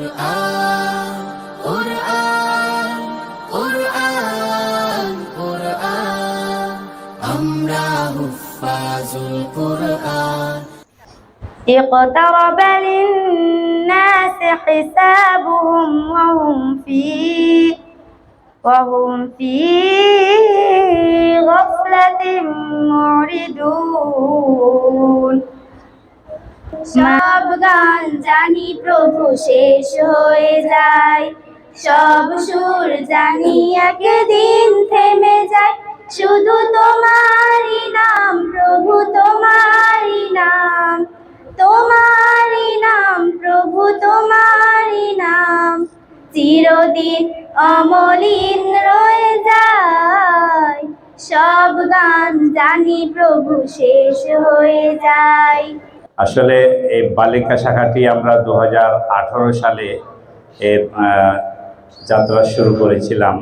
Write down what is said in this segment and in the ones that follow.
কুরআন কুরআন কুরআন কুরআন আমরা হুফাজুল কুরআন। اقترب للناس حسابهم وهم في غفلة معرضون। সব গান জানি প্রভু শেষ হয়ে যায়, সব সুর জানি একদিন থেমে যায়। শুধু তোমারই নাম প্রভু, তোমারই নাম, তোমারই নাম প্রভু, তোমারই নাম চিরদিন অমলিন রয়ে যায়। সব গান জানি প্রভু শেষ হয়ে যায়। আসলে এই বালিকা শাখাটি আমরা 2018 সালে এর যাত্রা শুরু করেছিলাম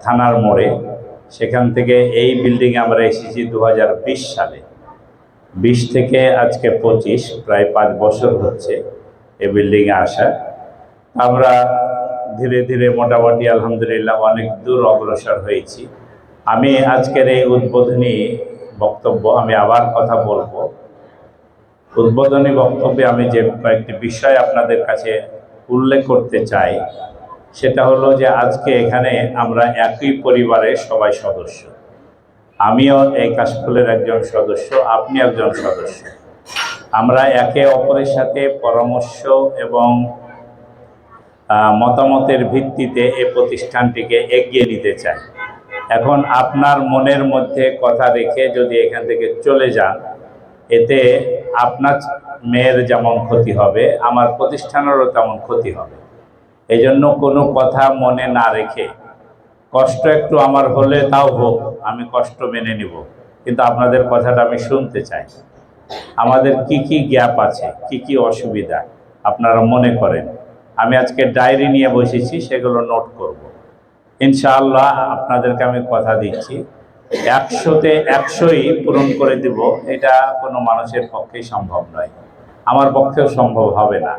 থানার মোড়ে। সেখান থেকে এই বিল্ডিংয়ে আমরা এসেছি 2020 সালে। 20 থেকে আজকে 25, প্রায় 5 বছর হচ্ছে এই বিল্ডিংয়ে আসা। আমরা ধীরে ধীরে মোটামুটি আলহামদুলিল্লাহ অনেক দূর অগ্রসর হয়েছি। আমি আজকের এই উদ্বোধনী বক্তব্য আমি আবার কথা বলবো। উদ্বোধনী বক্তব্যে আমি যে কয়েকটি বিষয় আপনাদের কাছে উল্লেখ করতে চাই, সেটা হলো যে আজকে এখানে আমরা একই পরিবারের সবাই সদস্য। আমিও এই কাশফুলের একজন সদস্য, আপনি একজন সদস্য। আমরা একে অপরের সাথে পরামর্শ এবং মতামতের ভিত্তিতে এই প্রতিষ্ঠানটিকে এগিয়ে নিতে চাই। এখন আপনার মনের মধ্যে কথা রেখে যদি এখান থেকে চলে যান, এতে আপনার মেয়ের যেমন ক্ষতি হবে, আমার প্রতিষ্ঠানেরও তেমন ক্ষতি হবে। এই জন্য কোনো কথা মনে না রেখে, কষ্ট একটু আমার হলে তাও হোক, আমি কষ্ট মেনে নিব, কিন্তু আপনাদের কথাটা আমি শুনতে চাই। আমাদের কি কি গ্যাপ আছে, কি কি অসুবিধা আপনারা মনে করেন, আমি আজকে ডায়েরি নিয়ে বসেছি, সেগুলো নোট করব। ইনশাআল্লাহ আপনাদেরকে আমি কথা দিচ্ছি 100-তে 100ই পূরণ করে দিব। এটা কোনো মানুষের পক্ষেই সম্ভব নয়, আমার পক্ষেও সম্ভব হবে না।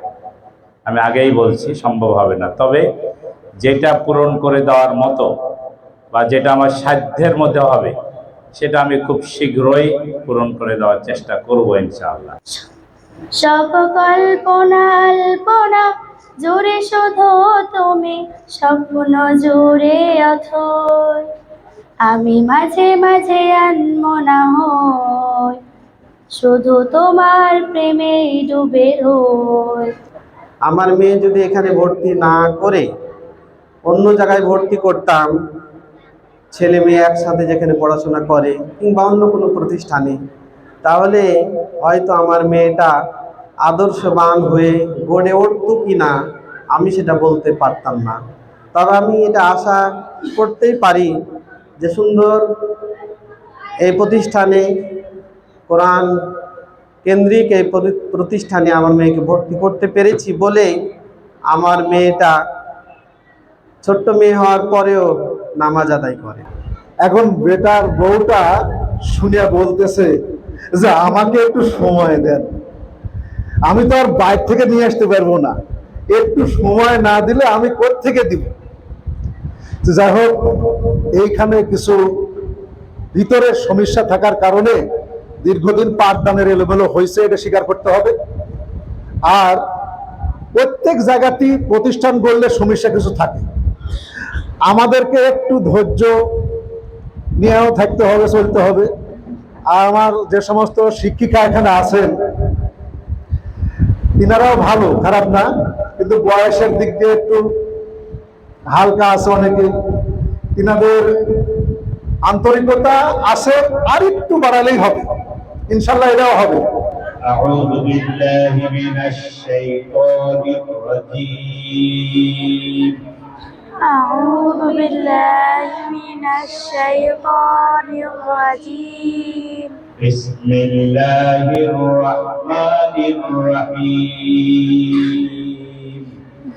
আমি আগেই বলছি সম্ভব হবে না। তবে যেটা পূরণ করে দেওয়ার মতো বা যেটা আমার সাধ্যের মধ্যে হবে, সেটা আমি খুব শীঘ্রই পূরণ করে দেওয়ার চেষ্টা করব ইনশাআল্লাহ। সব কল্পনা আল্পনা জুড়ে শুধু তুমি, স্বপ্ন জুড়ে অথই আমি মাঝে মাঝে আনমনা হই, শুধু তোমার প্রেমে ডুবে রই। আমার মেয়ে যদি এখানে ভর্তি না করে অন্য জায়গায় ভর্তি করতাম, ছেলে মেয়ে একসাথে যেখানে পড়াশোনা করে কিংবা অন্য কোনো প্রতিষ্ঠানে, তাহলে হয়তো আমার মেয়েটা আদর্শবান হয়ে গড়ে উঠত কি না আমি সেটা বলতে পারতাম না। তবে আমি এটা আশা করতেই পারি যে সুন্দর এই প্রতিষ্ঠানে, কোরআন কেন্দ্রিক এই প্রতিষ্ঠানে আমার মেয়েকে ভর্তি করতে পেরেছি বলে আমার মেয়েটা ছোট্ট মেয়ে হওয়ার পরেও নামাজ আদায় করে। এখন বেটার বউটা শুনিয়া বলতেছে যে আমাকে একটু সময় দেন, আমি তো আর বাইরে থেকে নিয়ে আসতে পারবো না, একটু সময় না দিলে আমি কোত্থেকে দিব। যাই হোক, এইখানে কিছু ভিতরের সমস্যা থাকার কারণে দীর্ঘদিন পাঠদানের এলোমেলো হয়েছে, এটা স্বীকার করতে হবে। আর প্রত্যেক জায়গাতেই প্রতিষ্ঠান গড়লে সমস্যা কিছু থাকে, আমাদেরকে একটু ধৈর্য নিয়েও থাকতে হবে, চলতে হবে। আর আমার যে সমস্ত শিক্ষিকা এখানে আছেন, তিনারাও ভালো, খারাপ না, কিন্তু বয়সের দিক দিয়ে একটু হালকা আছে অনেকে। তিনাদের আন্তরিকতা আছে, আর একটু বাড়ালেই হবে, ইনশাল্লাহ এটাও হবে। আউযু বিল্লাহি মিনাশ শাইতানির রাজীম। আউযু বিল্লাহি মিনাশ শাইতানির রাজীম। বিসমিল্লাহির রাহমানির রাহিম।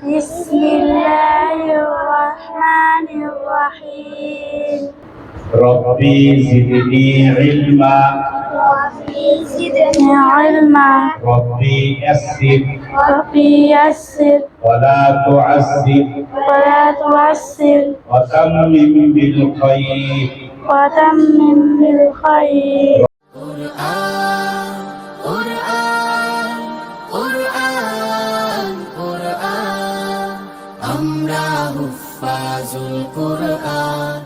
বিসমিল্লাহির রাহমানির রাহিম। রব্বি জিদনি ইলমা। ربي زدني علما ربي يسر ربي يسر ولا تعسر ولا تعسر وتمم بالخير وتمم بالخير قرآن قرآن قرآن قرآن আমরা হুফাজুল কোরআন